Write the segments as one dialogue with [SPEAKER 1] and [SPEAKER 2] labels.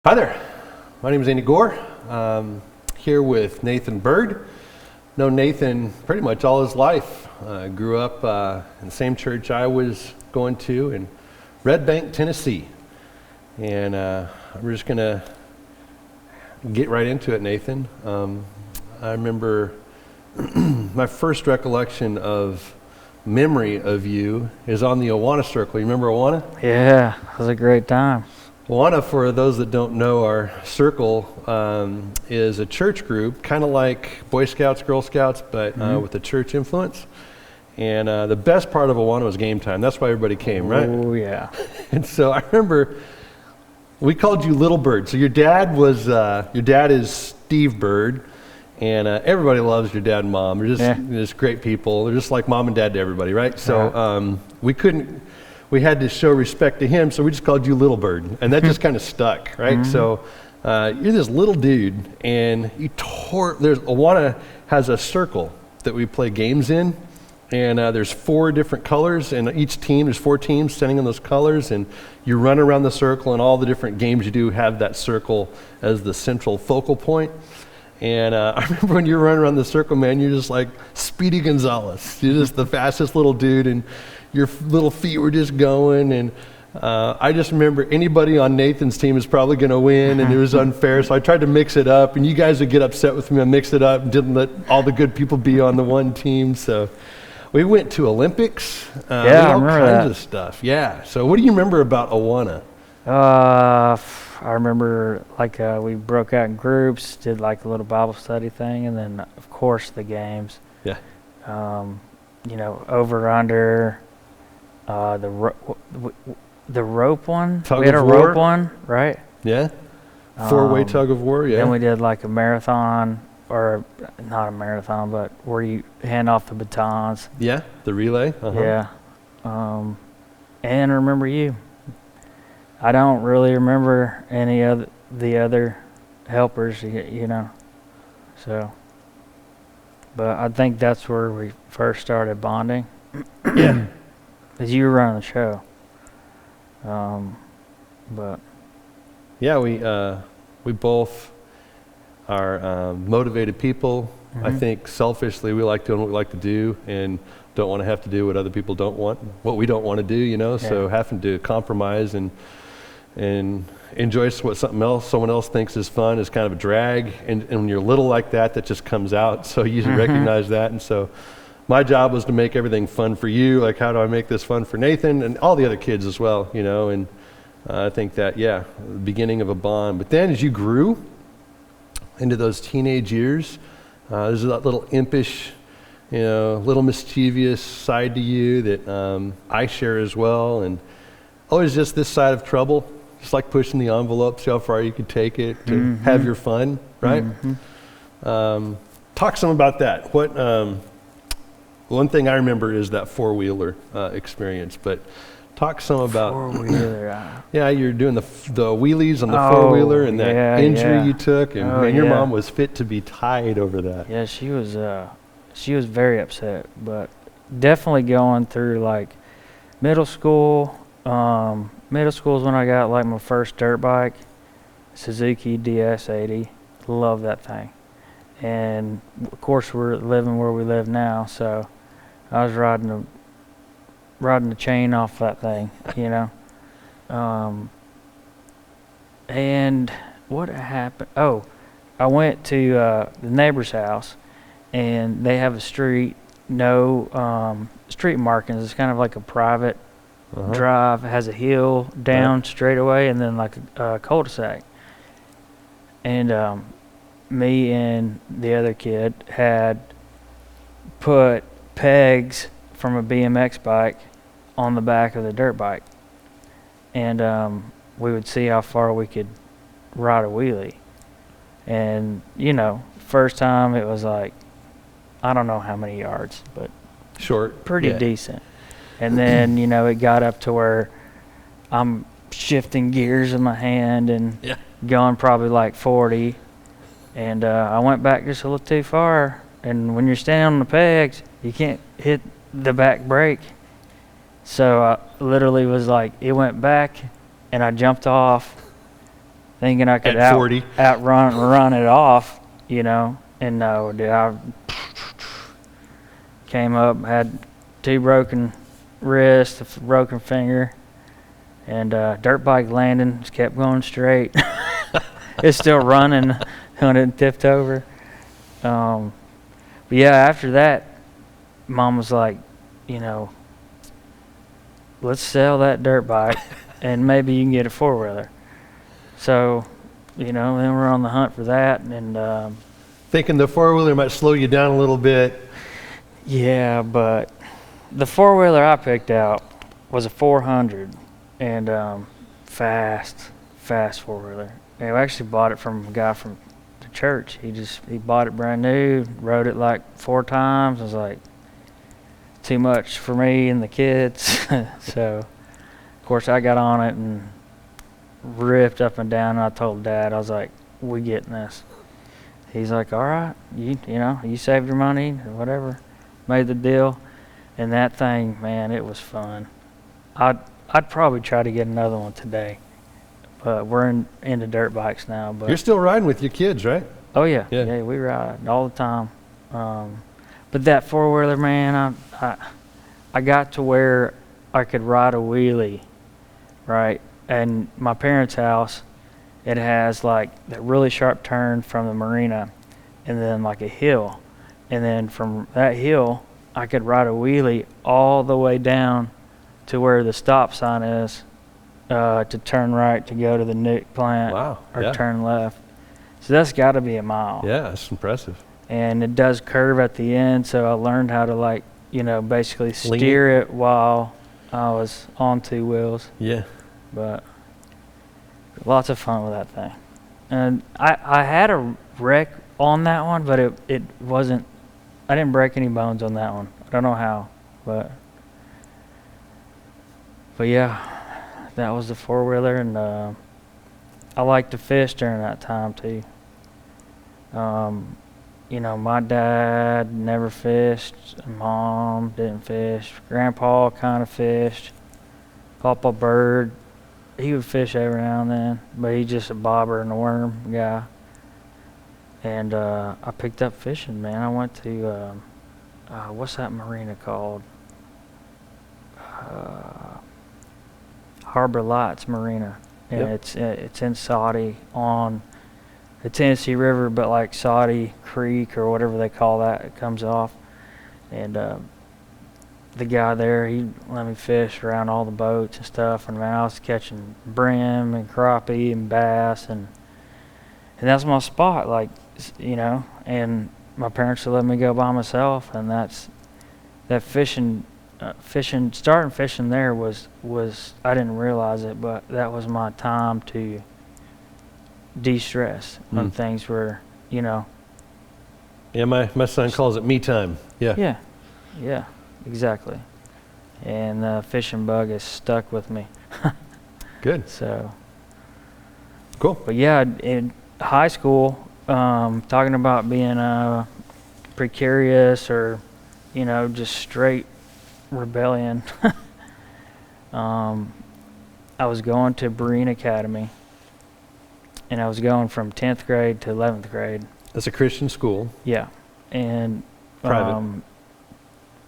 [SPEAKER 1] Hi there, my name is Andy Gore. Here with Nathan Bird. Known Nathan pretty much all his life. Grew up in the same church I was going to in Red Bank, Tennessee. And we're just gonna get right into it, Nathan. I remember my first recollection of memory of you is on the Awana Circle. You remember Awana?
[SPEAKER 2] Yeah, it was a great time.
[SPEAKER 1] Awana, for those that don't know, our circle is a church group, kind of like Boy Scouts, Girl Scouts, but with a church influence. And the best part of Awana was game time. That's why everybody came, right?
[SPEAKER 2] Oh, yeah.
[SPEAKER 1] And so I remember we called you Little Bird. So your dad is Steve Bird, and everybody loves your dad and mom. They're just great people. They're just like mom and dad to everybody, right? So we had to show respect to him, so we just called you Little Bird, and that just kind of stuck, right? Mm-hmm. So you're this little dude, and Awana has a circle that we play games in, and there's 4 different colors, and each team, there's 4 teams standing in those colors, and you run around the circle, and all the different games you do have that circle as the central focal point. And I remember when you were running around the circle, man, you're just like Speedy Gonzalez. You're just the fastest little dude, and your little feet were just going. And I just remember anybody on Nathan's team is probably going to win, and it was unfair. So I tried to mix it up, and you guys would get upset with me. I mixed it up and didn't let all the good people be on the one team. So we went to Olympics.
[SPEAKER 2] I remember
[SPEAKER 1] all kinds
[SPEAKER 2] that.
[SPEAKER 1] of stuff. Yeah. So what do you remember about Awana?
[SPEAKER 2] I remember we broke out in groups, did like a little Bible study thing, and then of course the games.
[SPEAKER 1] Yeah.
[SPEAKER 2] Over under, the rope one.
[SPEAKER 1] Tug
[SPEAKER 2] we had
[SPEAKER 1] of
[SPEAKER 2] a
[SPEAKER 1] war?
[SPEAKER 2] rope one, right?
[SPEAKER 1] Yeah. 4-way tug of war. Yeah.
[SPEAKER 2] Then we did like a marathon, or not a marathon, but where you hand off the batons.
[SPEAKER 1] Yeah. The relay. Uh-huh.
[SPEAKER 2] Yeah. And I remember you. I don't really remember any of the other helpers, so. But I think that's where we first started bonding.
[SPEAKER 1] Yeah.
[SPEAKER 2] Because you were running the show. But.
[SPEAKER 1] Yeah, we both are motivated people. Mm-hmm. I think selfishly we like doing what we like to do and don't want to have to do what other people don't want, what we don't want to do, Yeah. So having to compromise and enjoy what someone else thinks is fun is kind of a drag. And when you're little like that just comes out. So you recognize that. And so my job was to make everything fun for you. Like, how do I make this fun for Nathan and all the other kids as well, And I think that, the beginning of a bond. But then as you grew into those teenage years, there's that little impish, little mischievous side to you that I share as well. And always just this side of trouble. Just like pushing the envelope, see how far you could take it to have your fun, right? Mm-hmm. Talk some about that. What one thing I remember is that 4-wheeler experience, but talk some about
[SPEAKER 2] 4-wheeler.
[SPEAKER 1] Yeah, you're doing the wheelies on the 4-wheeler and that injury you took, and your mom was fit to be tied over that.
[SPEAKER 2] Yeah, she was very upset, but definitely going through like middle school. Middle school is when I got like my first dirt bike, Suzuki DS80. Love that thing. And of course we're living where we live now, so I was riding the chain off that thing, And what happened? Oh, I went to the neighbor's house, and they have a street, no street markings. It's kind of like a private drive. It has a hill down straight away, and then like a cul-de-sac. And me and the other kid had put pegs from a BMX bike on the back of the dirt bike, and we would see how far we could ride a wheelie. And first time it was like, I don't know how many yards, but
[SPEAKER 1] short,
[SPEAKER 2] pretty decent. And then, it got up to where I'm shifting gears in my hand and going probably like 40. And I went back just a little too far. And when you're standing on the pegs, you can't hit the back brake. So I literally was like, it went back, and I jumped off thinking I could
[SPEAKER 1] At 40.
[SPEAKER 2] run it off, you know. And no, dude, I came up, had 2 broken wrists, a broken finger, and dirt bike landing, just kept going straight. It's still running when it tipped over. But yeah, after that, Mom was like, you know, let's sell that dirt bike and maybe you can get a 4-wheeler. So, you know, then we're on the hunt for that. And
[SPEAKER 1] Thinking the 4-wheeler might slow you down a little bit.
[SPEAKER 2] yeah, but the 4-wheeler I picked out was a 400 and fast 4-wheeler. And we actually bought it from a guy from the church. He bought it brand new, rode it like 4 times. I was like, too much for me and the kids. So, of course, I got on it and ripped up and down. And I told Dad, I was like, we getting this. He's like, all right, you know, you saved your money or whatever. Made the deal. And that thing, man, it was fun. I'd probably try to get another one today. But we're into dirt bikes now. But
[SPEAKER 1] You're still riding with your kids, right?
[SPEAKER 2] oh, yeah.
[SPEAKER 1] Yeah.
[SPEAKER 2] Yeah, we ride all the time. But that 4-wheeler, man, I got to where I could ride a wheelie, right? And my parents' house, it has like that really sharp turn from the marina and then like a hill. And then from that hill, I could ride a wheelie all the way down to where the stop sign is to turn right to go to the Nick plant.
[SPEAKER 1] Wow,
[SPEAKER 2] Or
[SPEAKER 1] yeah.
[SPEAKER 2] turn left. So that's got to be a mile.
[SPEAKER 1] Yeah, that's impressive.
[SPEAKER 2] And it does curve at the end, so I learned how to, like, you know, basically steer it while I was on 2 wheels.
[SPEAKER 1] Yeah.
[SPEAKER 2] But lots of fun with that thing. And I had a wreck on that one, but it wasn't, I didn't break any bones on that one. I don't know how, but yeah, that was the 4-wheeler, and I liked to fish during that time too. You know, my dad never fished, Mom didn't fish, Grandpa kind of fished, Papa Bird, he would fish every now and then, but he's just a bobber and a worm guy. And I picked up fishing, man. I went to, what's that marina called? Harbor Lights Marina. And
[SPEAKER 1] Yep.
[SPEAKER 2] it's in Saudi on the Tennessee River, but like Saudi Creek or whatever they call that, it comes off. And the guy there, he let me fish around all the boats and stuff. And man, I was catching brim and crappie and bass, and that's my spot, like, you know. And my parents would let me go by myself, and that fishing. Starting fishing there was I didn't realize it, but that was my time to de-stress when things were, you know.
[SPEAKER 1] Yeah, my son calls it me time. Yeah.
[SPEAKER 2] Yeah, exactly. And the fishing bug has stuck with me.
[SPEAKER 1] Good.
[SPEAKER 2] So
[SPEAKER 1] Cool.
[SPEAKER 2] but yeah, in high school, talking about being precarious or, you know, just straight rebellion. I was going to Breen Academy, and I was going from 10th grade to 11th grade.
[SPEAKER 1] That's a Christian school.
[SPEAKER 2] Yeah, and
[SPEAKER 1] Private.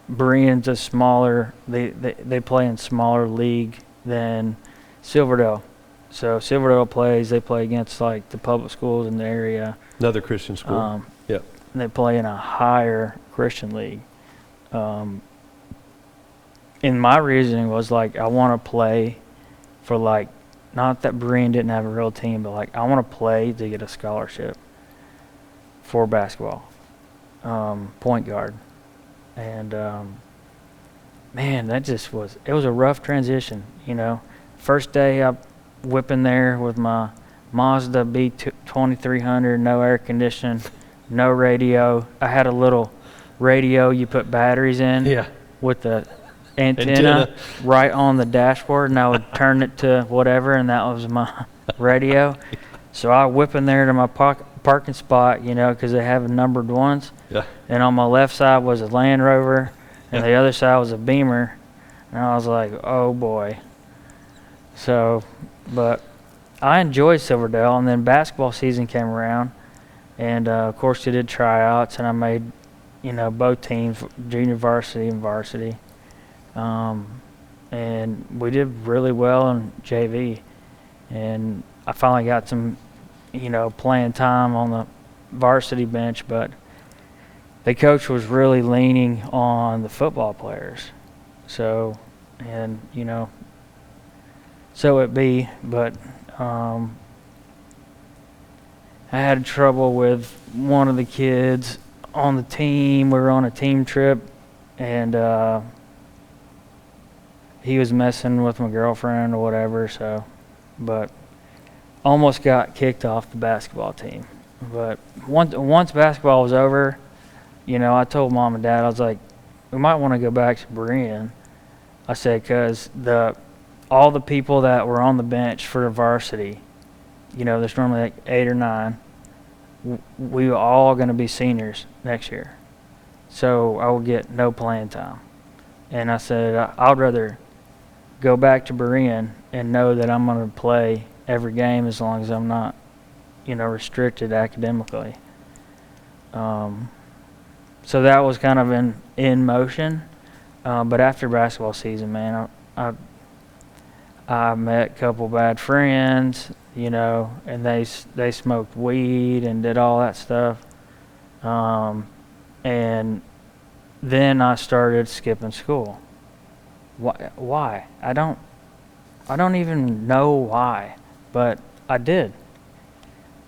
[SPEAKER 2] Breen's a smaller. They play in smaller league than Silverdale. So Silverdale they play against like the public schools in the area.
[SPEAKER 1] Another Christian school. Yep.
[SPEAKER 2] And they play in a higher Christian league. And my reasoning was like, I want to play for like, not that Breen didn't have a real team, but like I want to play to get a scholarship for basketball, point guard. And man, it was a rough transition, you know. First day I whipping there with my Mazda B2300, no air conditioning, no radio. I had a little radio you put batteries in.
[SPEAKER 1] Yeah.
[SPEAKER 2] With the antenna right on the dashboard, and I would turn it to whatever, and that was my radio. So I whip in there to my parking spot, you know, because they have numbered ones.
[SPEAKER 1] Yeah.
[SPEAKER 2] And on my left side was a Land Rover, and the other side was a Beamer. And I was like, oh boy. So, but I enjoyed Silverdale, and then basketball season came around, and of course we did tryouts, and I made, both teams, junior varsity and varsity, and we did really well in JV, and I finally got some, playing time on the varsity bench, but the coach was really leaning on the football players, so, and so it be, but I had trouble with one of the kids on the team. We were on a team trip, and he was messing with my girlfriend or whatever, so, but almost got kicked off the basketball team. But once basketball was over, I told Mom and Dad, I was like, we might want to go back to Berean. I said, because all the people that were on the bench for the varsity, there's normally like 8 or 9, we were all going to be seniors next year. So I will get no playing time. And I said, I'd rather go back to Berean and know that I'm going to play every game as long as I'm not, restricted academically. So that was kind of in motion. But after basketball season, man, I met a couple bad friends, and they smoked weed and did all that stuff. And then I started skipping school. Why? I don't even know why, but I did.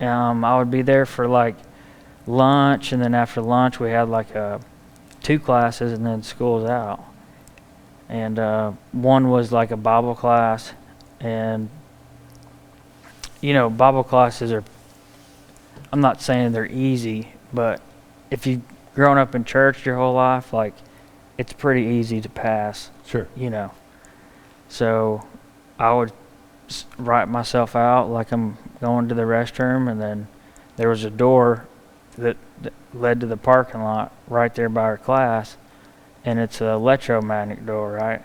[SPEAKER 2] I would be there for like lunch, and then after lunch we had like 2 classes, and then school's out. And one was like a Bible class, and Bible classes are, I'm not saying they're easy, but if you've grown up in church your whole life, like, it's pretty easy to pass.
[SPEAKER 1] Sure.
[SPEAKER 2] So I would write myself out like I'm going to the restroom, and then there was a door that led to the parking lot right there by our class, and it's an electromagnetic door, right?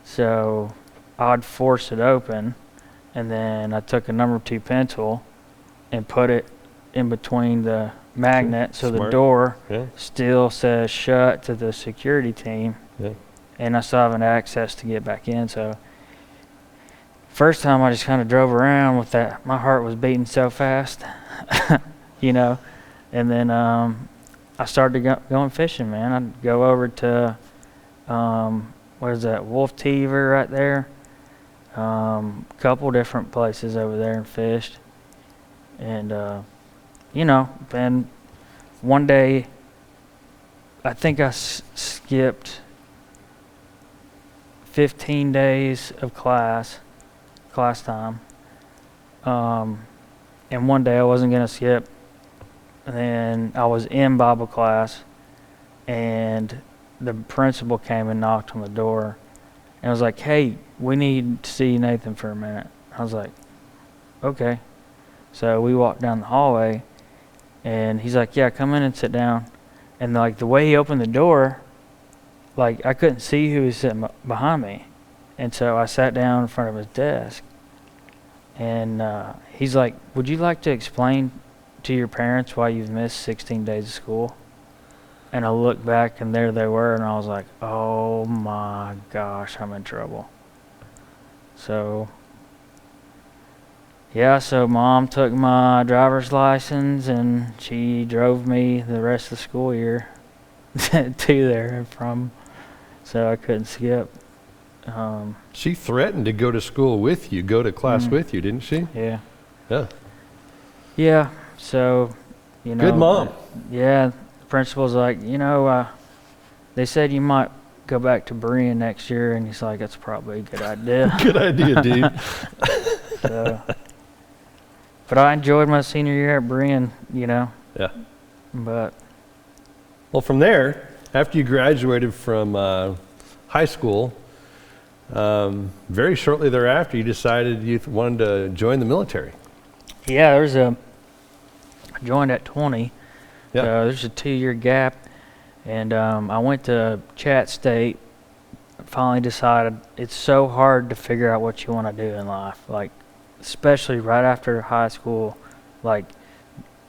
[SPEAKER 2] So I'd force it open, and then I took a number 2 pencil and put it in between the magnet, so the door still says shut to the security team, and I still have an access to get back in. So first time I just kind of drove around with that. My heart was beating so fast, and then I started going fishing, man. I'd go over to, what is that, Wolf Teaver right there. Couple different places over there and fished. And, then one day, I think I skipped 15 days of class time. And one day I wasn't going to skip. And then I was in Bible class, and the principal came and knocked on the door, and was like, "Hey, we need to see Nathan for a minute." I was like, "Okay." So we walked down the hallway, and he's like, "Yeah, come in and sit down." And like the way he opened the door, like I couldn't see who was sitting behind me, and so I sat down in front of his desk, and he's like, "Would you like to explain to your parents why you've missed 16 days of school?" And I looked back, and there they were, and I was like, oh my gosh, I'm in trouble. So so Mom took my driver's license, and she drove me the rest of the school year to there and from, so I couldn't skip.
[SPEAKER 1] She threatened to go to school with you, go to class with you, didn't she?
[SPEAKER 2] Yeah.
[SPEAKER 1] Yeah.
[SPEAKER 2] So,
[SPEAKER 1] Good mom.
[SPEAKER 2] Yeah, the principal's like, they said you might go back to Berean next year, and he's like, that's probably a good idea.
[SPEAKER 1] Good idea, dude.
[SPEAKER 2] So, but I enjoyed my senior year at Berean,
[SPEAKER 1] Yeah.
[SPEAKER 2] But.
[SPEAKER 1] Well, from there, after you graduated from high school, very shortly thereafter, you decided you wanted to join the military.
[SPEAKER 2] Yeah, I joined at 20.
[SPEAKER 1] Yeah.
[SPEAKER 2] So there's a 2-year gap, and I went to Chat State. Finally decided it's so hard to figure out what you want to do in life. Like, especially right after high school, like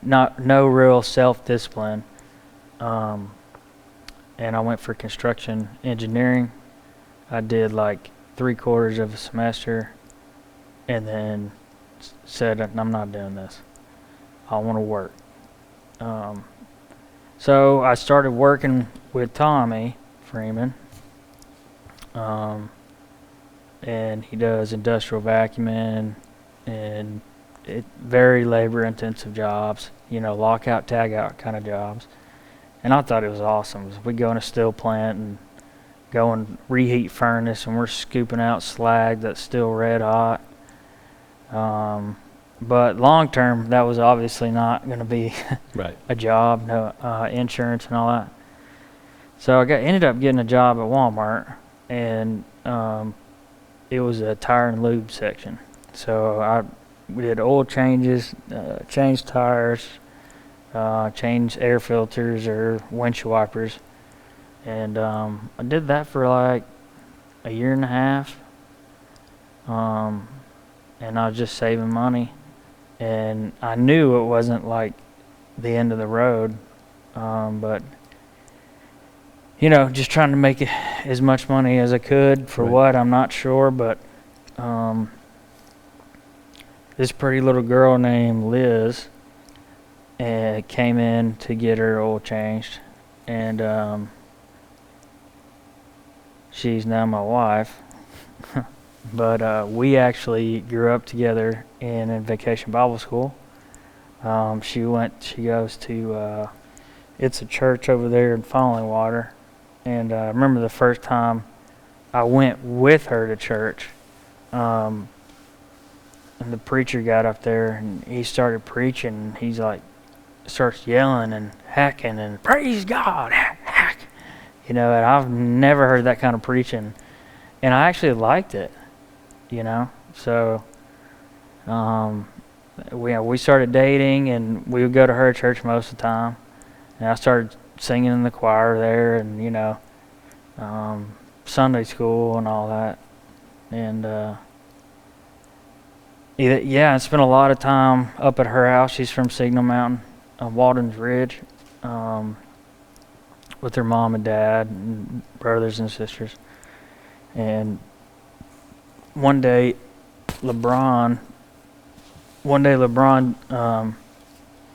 [SPEAKER 2] no real self-discipline. And I went for construction engineering. I did like 3/4 of a semester, and then said, I'm not doing this. I want to work. So I started working with Tommy Freeman, and he does industrial vacuuming and very labor-intensive jobs, lockout, tag-out kind of jobs. And I thought it was awesome. We go in a steel plant and go and reheat furnace, and we're scooping out slag that's still red hot. But long term, that was obviously not going to be
[SPEAKER 1] Right.
[SPEAKER 2] a job, no insurance and all that. So I ended up getting a job at Walmart, and it was a tire and lube section. So we did oil changes, changed tires, changed air filters or windshield wipers, and I did that for like a year and a half. And I was just saving money, and I knew it wasn't like the end of the road, but just trying to make as much money as I could for
[SPEAKER 1] Right.
[SPEAKER 2] what, I'm not sure, but this pretty little girl named Liz came in to get her oil changed, and she's now my wife. But we actually grew up together in Vacation Bible School. She goes to, it's a church over there in Falling Water. And I remember the first time I went with her to church. And the preacher got up there and he started preaching. And he's like, starts yelling and hacking and praise God, hack. And I've never heard that kind of preaching. And I actually liked it. So we started dating, and we would go to her church most of the time, and I started singing in the choir there, and Sunday school and all that, and I spent a lot of time up at her house. She's from Signal Mountain, Walden's Ridge, with her mom and dad and brothers and sisters. And one day LeBron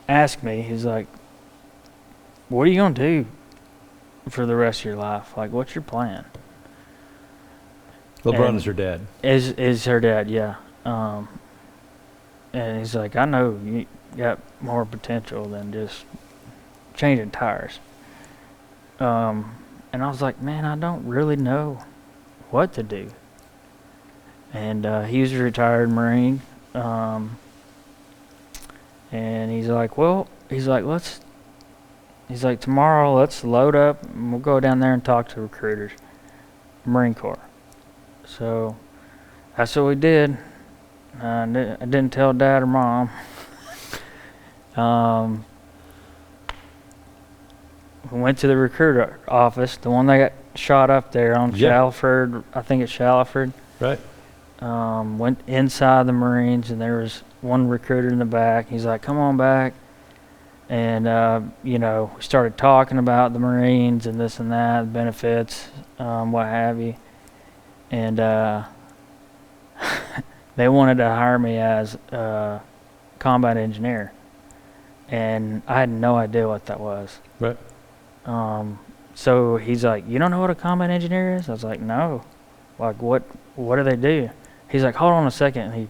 [SPEAKER 2] asked me, he's like, what are you going to do for the rest of your life? Like, what's your plan?
[SPEAKER 1] LeBron is her dad.
[SPEAKER 2] Is her dad, yeah. And he's like, I know you got more potential than just changing tires. And I was like, man, I don't really know what to do. And he was a retired Marine. And he's like, tomorrow let's load up and we'll go down there and talk to recruiters, Marine Corps. So that's what we did. I didn't tell Dad or Mom. We went to the recruiter office, the one that got shot up there on Shallowford. I think it's Shallowford.
[SPEAKER 1] Right.
[SPEAKER 2] Went inside the Marines, and there was one recruiter in the back. He's like, come on back. And, we started talking about the Marines and this and that, benefits, what have you. And they wanted to hire me as a combat engineer. And I had no idea what that was.
[SPEAKER 1] Right.
[SPEAKER 2] So he's like, you don't know what a combat engineer is? I was like, no. Like, what do they do? He's like, hold on a second. And he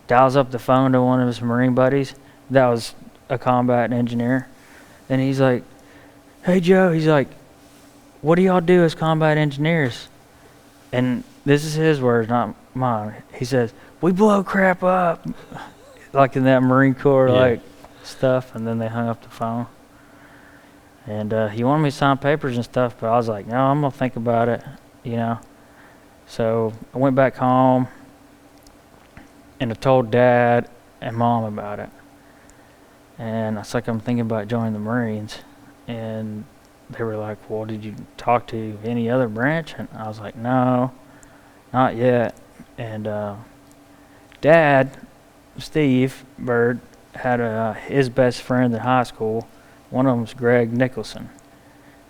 [SPEAKER 2] dials up the phone to one of his Marine buddies that was a combat engineer. And he's like, hey, Joe. He's like, what do y'all do as combat engineers? And this is his words, not mine. He says, we blow crap up. Like in that Marine Corps stuff. And then they hung up the phone. And he wanted me to sign papers and stuff, but I was like, no, I'm going to think about it, So I went back home, and I told Dad and Mom about it. And I was like, I'm thinking about joining the Marines. And they were like, well, did you talk to any other branch? And I was like, no, not yet. And Dad Steve Bird had his best friend in high school. One of them was Greg Nicholson,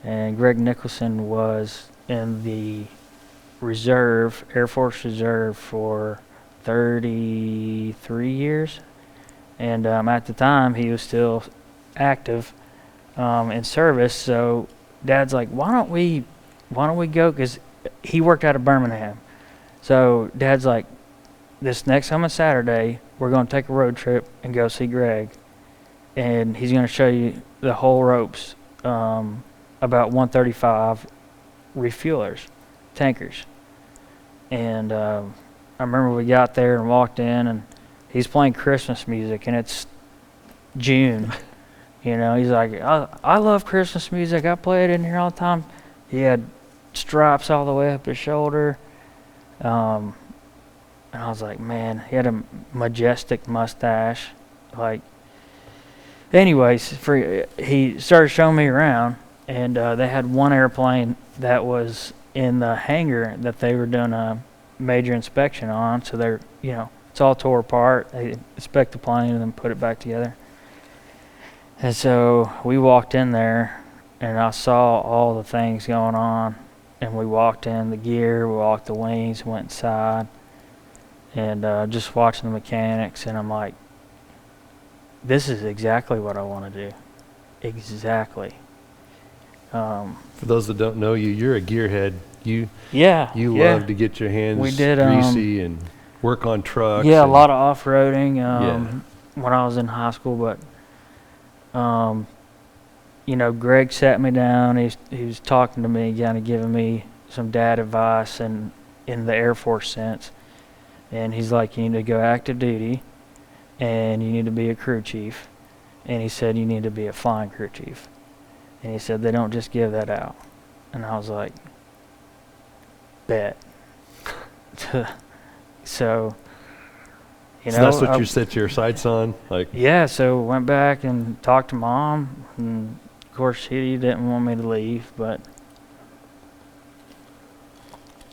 [SPEAKER 2] and Greg Nicholson was in the reserve, Air Force Reserve, for 33 years. And at the time, he was still active in service. So Dad's like, why don't we go? Because he worked out of Birmingham. So Dad's like, this next coming Saturday, we're going to take a road trip and go see Greg. And he's going to show you the whole ropes about 135 refuelers, tankers. And I remember we got there and walked in, and he's playing Christmas music, and it's June. You know, he's like, I love Christmas music. I play it in here all the time. He had stripes all the way up his shoulder. And I was like, man, he had a majestic mustache. Like, anyways, he started showing me around, and they had one airplane that was in the hangar that they were doing a major inspection on. So they're, you know, it's all tore apart. They inspect the plane and then put it back together. And so we walked in there, and I saw all the things going on. And we walked in the gear, we walked the wings, went inside, and just watching the mechanics. And I'm like, this is exactly what I want to do. Exactly.
[SPEAKER 1] For those that don't know you, you're a gearhead. You love to get your hands greasy and work on trucks.
[SPEAKER 2] Yeah, a lot of off-roading when I was in high school. But, you know, Greg sat me down. He was talking to me, kind of giving me some dad advice and in the Air Force sense. And he's like, you need to go active duty, and you need to be a crew chief. And he said, you need to be a flying crew chief. And he said, they don't just give that out. And I was like, bet. So, you know.
[SPEAKER 1] So that's what you set your sights on? Like.
[SPEAKER 2] Yeah, so went back and talked to Mom. And, of course, she didn't want me to leave, but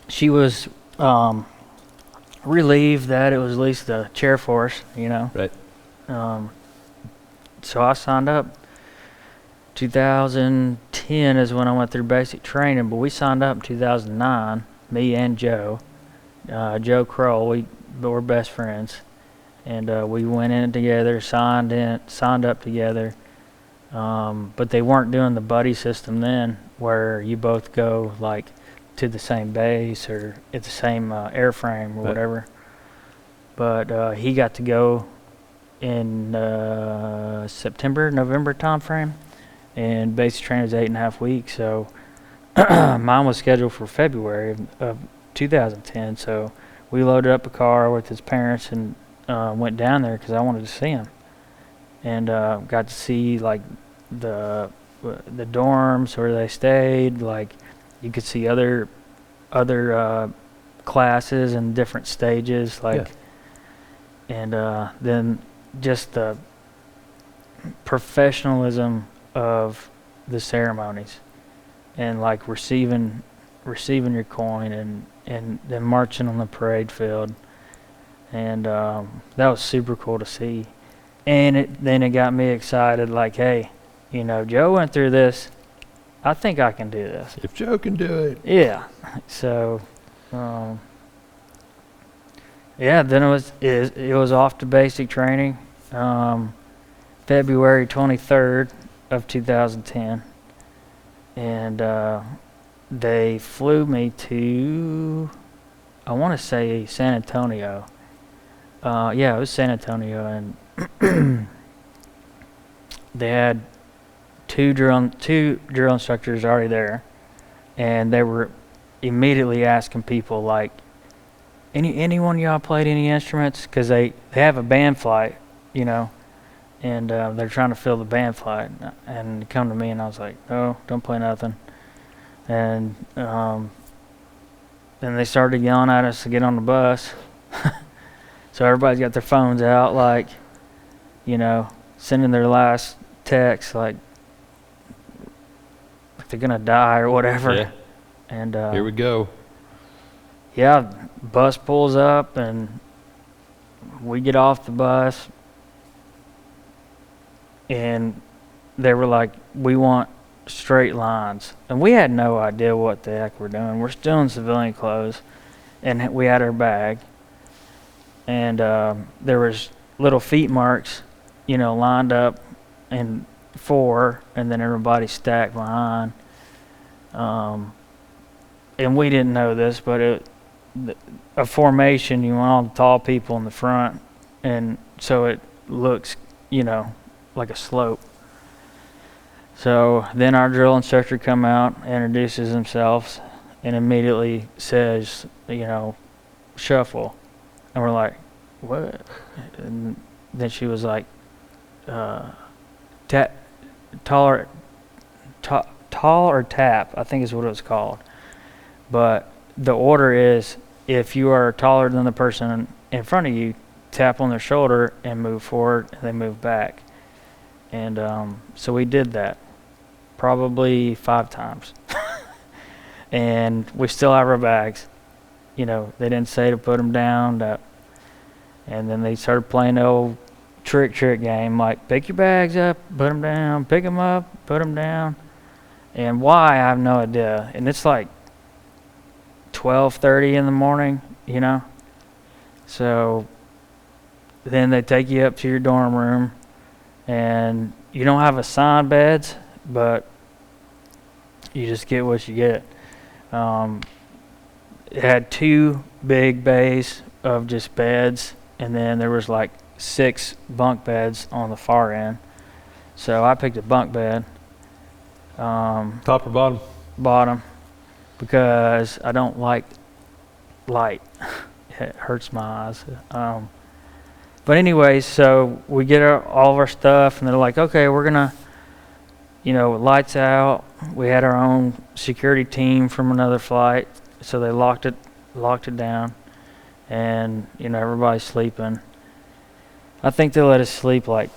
[SPEAKER 2] she was relieved that it was at least the chair force, you know.
[SPEAKER 1] Right.
[SPEAKER 2] So I signed up. 2010 is when I went through basic training, but we signed up in 2009, me and Joe. Joe Kroll, we were best friends. And we went in together, signed up together. But they weren't doing the buddy system then, where you both go like to the same base or at the same airframe or whatever. But he got to go in November timeframe, and basic training was 8.5 weeks. So mine was scheduled for February of 2010. So we loaded up a car with his parents and went down there because I wanted to see him, and got to see like the dorms where they stayed. Like you could see other classes and different stages, like, and then just the professionalism of the ceremonies, and like receiving your coin and then marching on the parade field. And that was super cool to see. And then it got me excited, like, hey, you know, Joe went through this. I think I can do this.
[SPEAKER 1] If Joe can do it.
[SPEAKER 2] Yeah. So, yeah, then it was off to basic training, February 23rd of 2010. And they flew me to, I want to say San Antonio. Yeah, it was San Antonio, and they had two drill instructors already there, and they were immediately asking people like, anyone y'all played any instruments? Because they have a band flight, you know, and they're trying to fill the band flight, and come to me, and I was like, no, don't play nothing. And then they started yelling at us to get on the bus. So everybody's got their phones out, like, you know, sending their last text, like they're gonna die or whatever.
[SPEAKER 1] Yeah.
[SPEAKER 2] And
[SPEAKER 1] here we go.
[SPEAKER 2] Yeah, bus pulls up, and we get off the bus, and they were like, we want straight lines. And we had no idea what the heck we're doing. We're still in civilian clothes, and we had our bag. And there was little feet marks, lined up in 4, and then everybody stacked behind. And we didn't know this, but a formation, you want all the tall people in the front, and so it looks, like a slope. So then our drill instructor come out, introduces himself, and immediately says, shuffle. And we're like, what? And then she was like, tall or tap, I think is what it was called. But the order is, if you are taller than the person in front of you, tap on their shoulder and move forward, and they move back. And so we did that probably 5 times. And we still have our bags. They didn't say to put them down. And then they started playing the old trick game, like pick your bags up, put them down, pick them up, put them down. And why, I have no idea. And it's like 12:30 in the morning, So then they take you up to your dorm room, and you don't have assigned beds, but you just get what you get. It had 2 big bays of just beds, and then there was like 6 bunk beds on the far end. So I picked a bunk bed.
[SPEAKER 1] Top or bottom?
[SPEAKER 2] Bottom, because I don't like light. It hurts my eyes. But anyways, so we get all of our stuff, and they're like, okay, we're gonna, lights out. We had our own security team from another flight, so they locked it down, and everybody's sleeping. I think they let us sleep like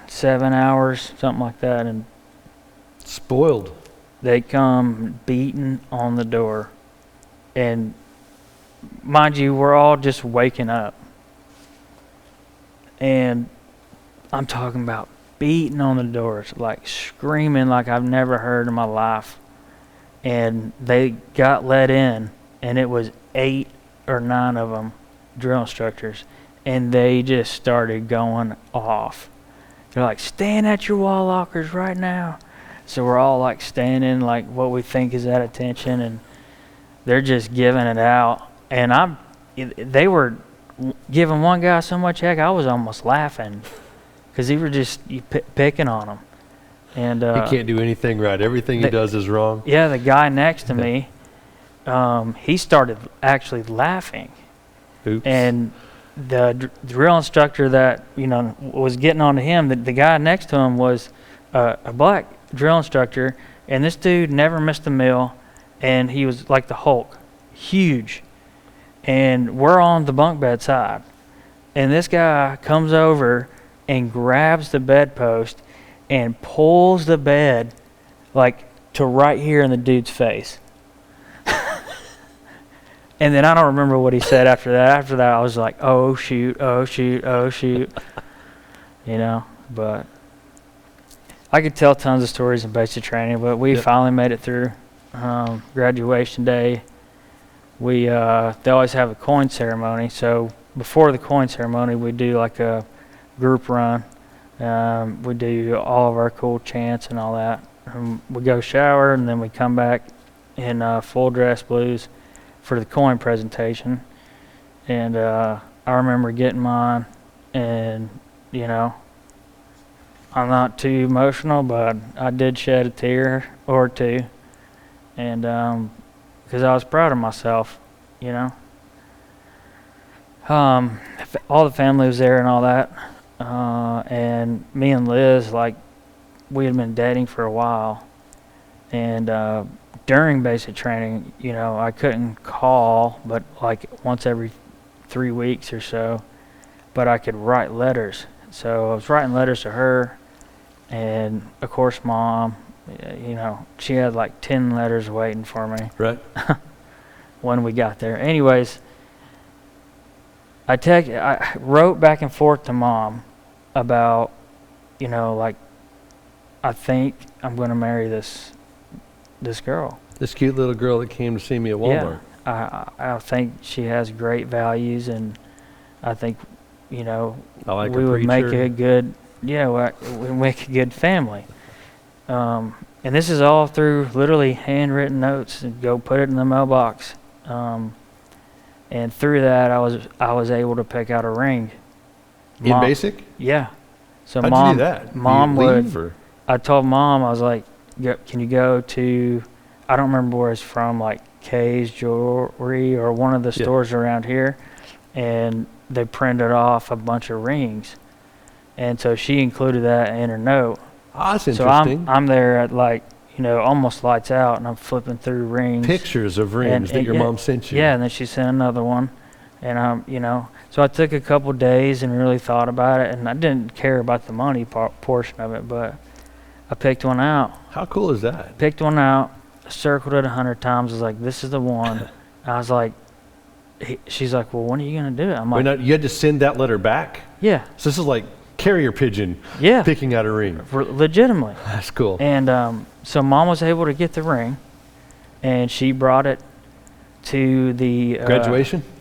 [SPEAKER 2] 7 hours, something like that, and
[SPEAKER 1] spoiled.
[SPEAKER 2] They come beating on the door, and mind you, we're all just waking up. And I'm talking about beating on the doors, like screaming like I've never heard in my life. And they got let in, and it was 8 or 9 of them, drill instructors, and they just started going off. They're like, stand at your wall lockers right now. So we're all like standing like what we think is at attention, and they're just giving it out. And they were giving one guy so much heck, I was almost laughing, because he were just picking on him. And
[SPEAKER 1] he can't do anything right. Everything he does is wrong.
[SPEAKER 2] Yeah, the guy next to me, he started actually laughing.
[SPEAKER 1] Oops.
[SPEAKER 2] And the drill instructor that was getting on to him, the guy next to him was a black drill instructor, and this dude never missed a meal, and he was like the Hulk, huge. And we're on the bunk bed side, and this guy comes over and grabs the bedpost and pulls the bed like to right here in the dude's face. And then I don't remember what he said after that. After that, I was like, oh shoot, oh shoot, oh shoot. But I could tell tons of stories in basic training, but we finally made it through graduation day. They always have a coin ceremony. So before the coin ceremony, we do like a group run. We do all of our cool chants and all that. We go shower, and then we come back in full dress blues for the coin presentation. And I remember getting mine, and I'm not too emotional, but I did shed a tear or two, and because I was proud of myself, all the family was there and all that, and me and Liz, like, we had been dating for a while, and during basic training, I couldn't call, but like once every 3 weeks or so, but I could write letters. So I was writing letters to her, and of course Mom, she had like 10 letters waiting for me.
[SPEAKER 1] Right.
[SPEAKER 2] When we got there. Anyways, I wrote back and forth to Mom about, like, I think I'm going to marry this girl.
[SPEAKER 1] This cute little girl that came to see me at Walmart.
[SPEAKER 2] Yeah, I think she has great values, and I think,
[SPEAKER 1] I like
[SPEAKER 2] we
[SPEAKER 1] a
[SPEAKER 2] would make
[SPEAKER 1] preacher.
[SPEAKER 2] a good, we make a good family. And this is all through literally handwritten notes, and go put it in the mailbox. And through that, I was able to pick out a ring.
[SPEAKER 1] In basic?
[SPEAKER 2] Yeah. So
[SPEAKER 1] How'd
[SPEAKER 2] Mom,
[SPEAKER 1] you do that?
[SPEAKER 2] Mom
[SPEAKER 1] Do you
[SPEAKER 2] would.
[SPEAKER 1] leave, or?
[SPEAKER 2] I told Mom, I was like, can you go to, I don't remember where it's from, like Kay's Jewelry or one of the stores around here, and they printed off a bunch of rings, and so she included that in her note.
[SPEAKER 1] Ah, that's
[SPEAKER 2] So
[SPEAKER 1] interesting.
[SPEAKER 2] I'm there at, like, almost lights out, and I'm flipping through rings.
[SPEAKER 1] Pictures of rings that your mom sent you.
[SPEAKER 2] Yeah, and then she sent another one, and so I took a couple days and really thought about it, and I didn't care about the money portion of it, but I picked one out.
[SPEAKER 1] How cool is that?
[SPEAKER 2] Picked one out, circled it 100 times. I was like, this is the one. I was like, she's like, well, when are you gonna do it? I'm like,
[SPEAKER 1] You had to send that letter back.
[SPEAKER 2] yeah,
[SPEAKER 1] So this is like carrier pigeon.
[SPEAKER 2] yeah,
[SPEAKER 1] Picking out a ring.
[SPEAKER 2] legitimately.
[SPEAKER 1] That's cool.
[SPEAKER 2] And so Mom was able to get the ring, and she brought it to the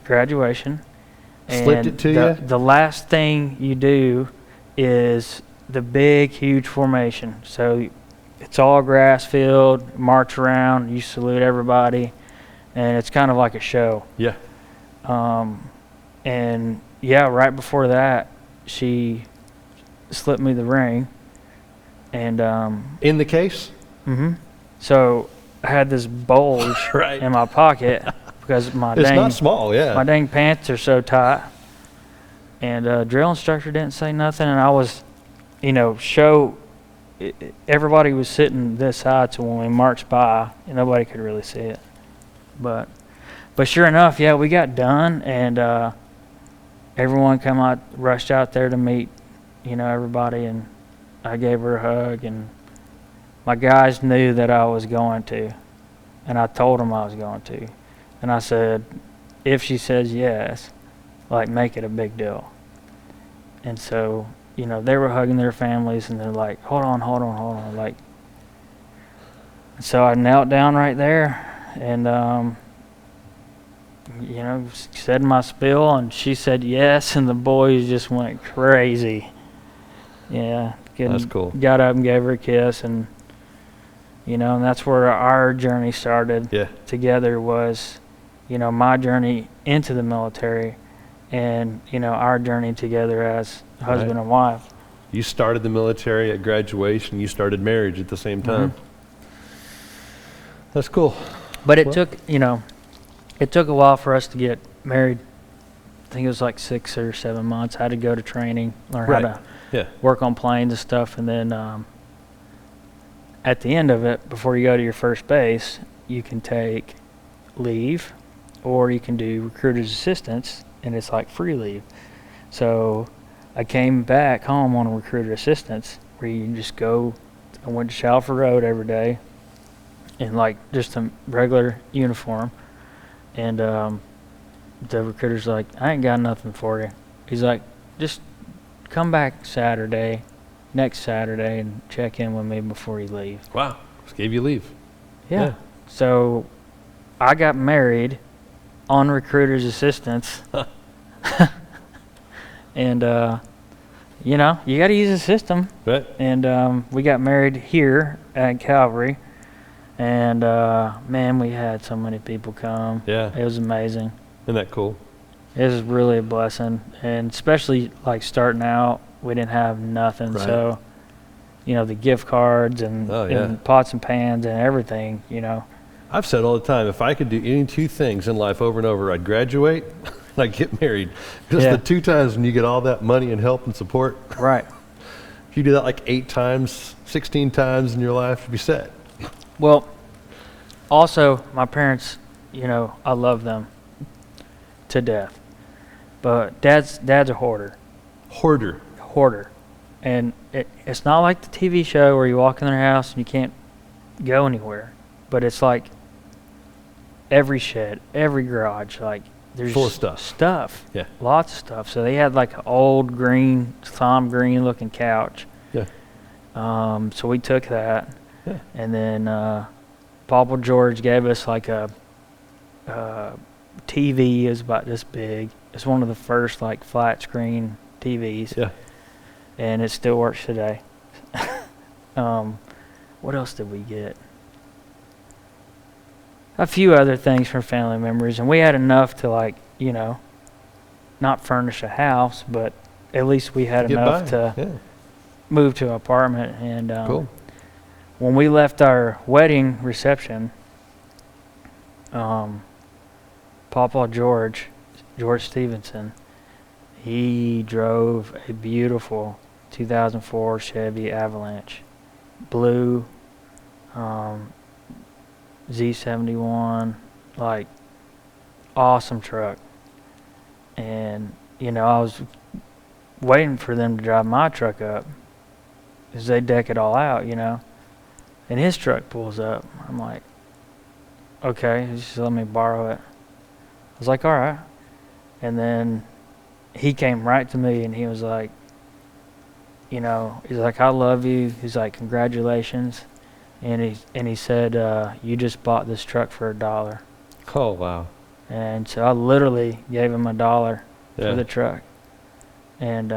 [SPEAKER 1] Graduation.
[SPEAKER 2] And
[SPEAKER 1] Slipped it to you?
[SPEAKER 2] The last thing you do is the big, huge formation. So it's all grass field, march around, you salute everybody, and it's kind of like a show.
[SPEAKER 1] Yeah.
[SPEAKER 2] And yeah, right before that, she slipped me the ring, and
[SPEAKER 1] In the case.
[SPEAKER 2] so I had this bulge
[SPEAKER 1] Right.
[SPEAKER 2] in my pocket because
[SPEAKER 1] It's not small. Yeah.
[SPEAKER 2] my dang pants are so tight. And drill instructor didn't say nothing, and I was, everybody was sitting this high, so when we marched by, nobody could really see it. But sure enough, yeah, we got done, and everyone rushed out there to meet, everybody, and I gave her a hug, and my guys knew that I was going to, and I told them I was going to, and I said, if she says yes, like, make it a big deal. And so, they were hugging their families, and they're like, hold on, like. So I knelt down right there, and said my spiel, and she said yes, and the boys just went crazy. Yeah.
[SPEAKER 1] That's cool.
[SPEAKER 2] Got up and gave her a kiss, and and that's where our journey started.
[SPEAKER 1] Yeah.
[SPEAKER 2] Together was, my journey into the military, and our journey together as husband and wife.
[SPEAKER 1] You started the military at graduation. You started marriage at the same time. That's cool.
[SPEAKER 2] But it took a while for us to get married. I think it was like 6 or 7 months. I had to go to training, learn how to work on planes and stuff, and then at the end of it, before you go to your first base, you can take leave, or you can do recruiter's assistance, and it's like free leave. So I came back home on a recruiter assistance, where you can just go. I went to Shalford Road every day in like just a regular uniform, and the recruiter's like, I ain't got nothing for you. He's like, just come back next Saturday, and check in with me before you leave.
[SPEAKER 1] Wow. Just gave you leave.
[SPEAKER 2] Yeah. So I got married on recruiter's assistance. And, you got to use the system.
[SPEAKER 1] Right.
[SPEAKER 2] And we got married here at Calvary. And, man, we had so many people come.
[SPEAKER 1] Yeah.
[SPEAKER 2] It was amazing.
[SPEAKER 1] Isn't that cool?
[SPEAKER 2] It was really a blessing. And especially, like, starting out, we didn't have nothing.
[SPEAKER 1] Right.
[SPEAKER 2] So, the gift cards and, and pots and pans and everything,
[SPEAKER 1] I've said all the time, if I could do any two things in life over and over, I'd graduate and I'd get married. Just the 2 times when you get all that money and help and support.
[SPEAKER 2] Right.
[SPEAKER 1] If you do that like 8 times, 16 times in your life, you'd be set.
[SPEAKER 2] Well, also, my parents, I love them to death. But dad's a hoarder. Hoarder. And it's not like the TV show where you walk in their house and you can't go anywhere. But it's like every shed, every garage, like there's
[SPEAKER 1] Full of stuff.
[SPEAKER 2] Stuff.
[SPEAKER 1] Yeah.
[SPEAKER 2] Lots of stuff. So they had like an old green, thumb green looking couch.
[SPEAKER 1] Yeah.
[SPEAKER 2] So we took that.
[SPEAKER 1] Yeah.
[SPEAKER 2] And then Papa George gave us like a TV. Is about this big. It's one of the first like flat screen TVs.
[SPEAKER 1] Yeah.
[SPEAKER 2] And it still works today. What else did we get? A few other things from family members, and we had enough to like, not furnish a house, but at least we had
[SPEAKER 1] Get
[SPEAKER 2] enough
[SPEAKER 1] by.
[SPEAKER 2] to
[SPEAKER 1] Yeah.
[SPEAKER 2] move to an apartment. And
[SPEAKER 1] Cool.
[SPEAKER 2] when we left our wedding reception, Papa George Stevenson, he drove a beautiful 2004 Chevy Avalanche, blue, Z71, like awesome truck. And I was waiting for them to drive my truck up because they deck it all out, and his truck pulls up. I'm like, okay, just let me borrow it. I was like, all right. And then he came right to me and he was like, he's like, I love you. He's like, congratulations. And he said, you just bought this truck for $1.
[SPEAKER 1] Oh, wow.
[SPEAKER 2] And so I literally gave him $1
[SPEAKER 1] Yeah.
[SPEAKER 2] for the truck. And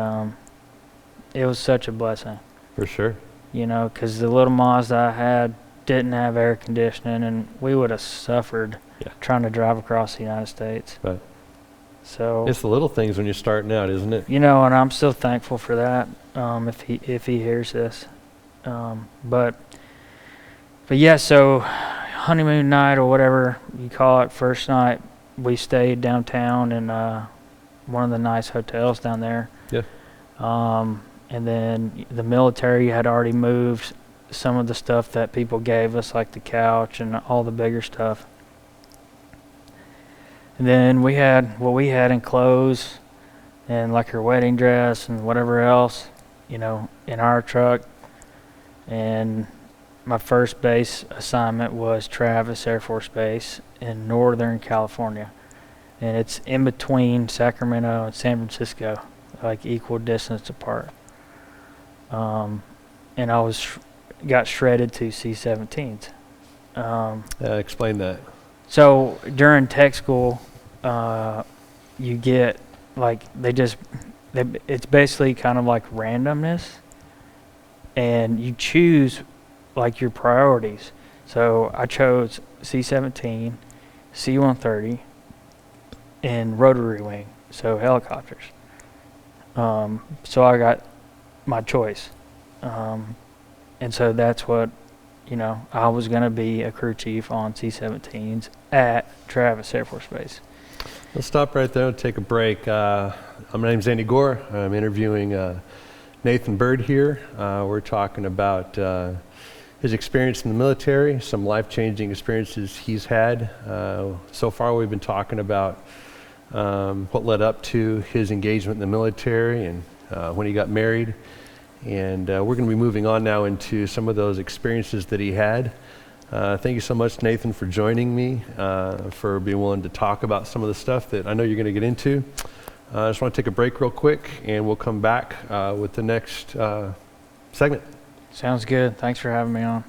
[SPEAKER 2] it was such a blessing,
[SPEAKER 1] For sure.
[SPEAKER 2] because the little Mazda I had didn't have air conditioning, and we would have suffered trying to drive across the United States.
[SPEAKER 1] Right.
[SPEAKER 2] So
[SPEAKER 1] It's the little things when you're starting out, isn't it?
[SPEAKER 2] and I'm still thankful for that. If he hears this, but yeah. So honeymoon night or whatever you call it, first night we stayed downtown in one of the nice hotels down there.
[SPEAKER 1] Yeah.
[SPEAKER 2] And then the military had already moved some of the stuff that people gave us, like the couch and all the bigger stuff. And then we had what we had in clothes and like her wedding dress and whatever else, in our truck. And my first base assignment was Travis Air Force Base in Northern California. And it's in between Sacramento and San Francisco, like equal distance apart. And I got shredded to C-17s.
[SPEAKER 1] Explain that.
[SPEAKER 2] So during tech school, you get like it's basically kind of like randomness, and you choose like your priorities. So I chose C-17, C-130, and rotary wing, so helicopters. So I got my choice, and so that's what I was going to be a crew chief on C-17s at Travis Air Force Base.
[SPEAKER 1] Let's stop right there and take a break. My name's Andy Gore. I'm interviewing Nathan Bird here. We're talking about his experience in the military, some life-changing experiences he's had. So far we've been talking about what led up to his engagement in the military and when he got married. And we're going to be moving on now into some of those experiences that he had. Thank you so much, Nathan, for joining me, for being willing to talk about some of the stuff that I know you're going to get into. I just want to take a break real quick, and we'll come back with the next segment.
[SPEAKER 2] Sounds good. Thanks for having me on.